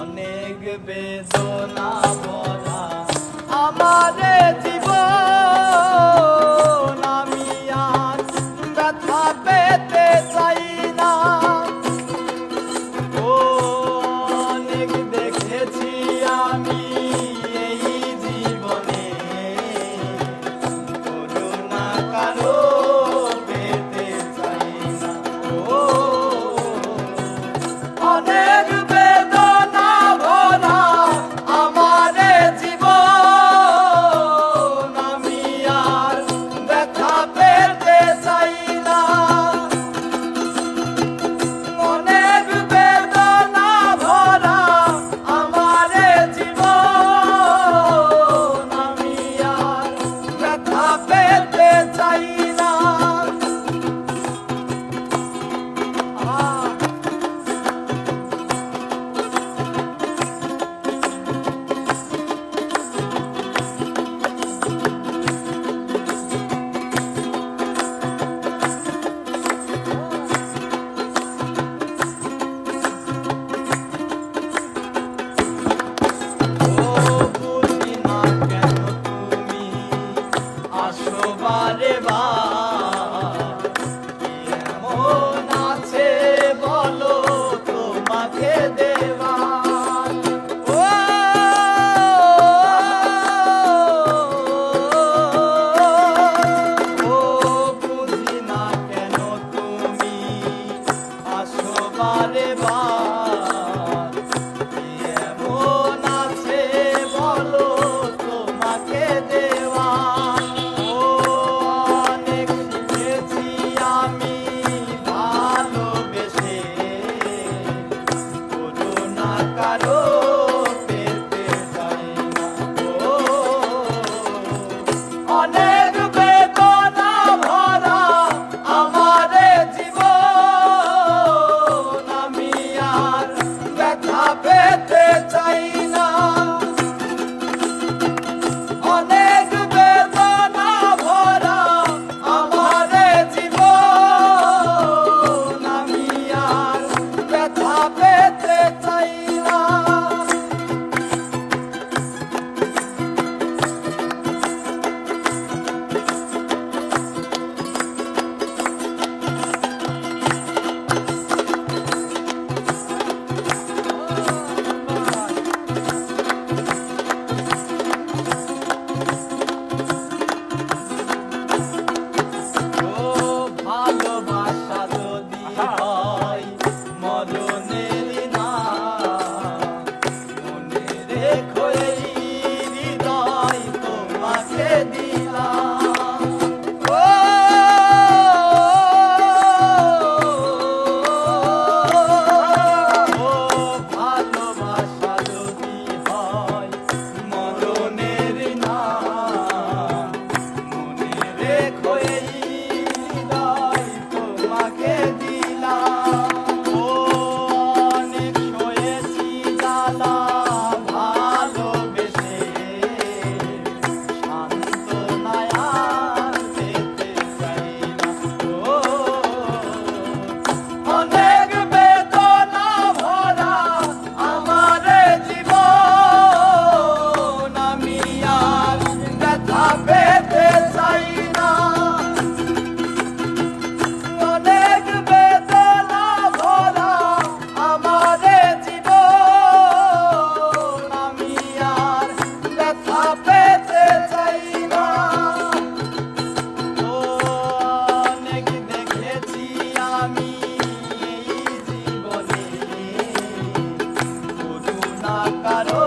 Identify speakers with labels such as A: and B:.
A: অনেক বেদনা ভরা আমারে জীবন, আমি আর ব্যথা পেতে চাই না। অনেক দেখেছি আমি এই জীবনে, করুণা কারো পেতে চাই না। অনেক বেদনা ভরা আমারে জীবন, আমি আর ব্যথা পেতে চাই না। অনেক বেদনা ভরা আমারে জীবন, আমি আর ব্যথা পেতে চাই না। বারে বার এমন আছে বলো তোমাকে দেওয়ার। ও বুঝি না কেন তুমি আসো বারে বার, এমন আছে বলো তোমাকে দেওয়ার। আমি ভালোবেসে করুণা কারো পেতে চাই না। অনেক বেদনা ভরা আমারে জীবন, আমি আর ব্যথা পেতে চাই না। অনেক বেদনা ভরা আমারে জীবন, আমি আর ব্যথা পেতে চাই না। ভালোবাসা যদি হয় মরণের না, মনে রেখো এই হৃদয় তোমাকে দিলাম। ভালোবাসা যদি হয় মরণের না, মনে রেখো এই তোমাকে দিলাম। অনেক সয়েছি জ্বালা ভালোবেসে, সান্ত্বনায় আর পেতে চাই না। অনেক বেদনা ভরা আমারে জীবন, আমি আর ব্যথা পেতে চাই না। অনেক বেদনা ভরা আমারে জীবন, আমি আর ব্যথা পেতে চাই না। অনেক দেখেছি আমি এই জীবনে, করুণা কারো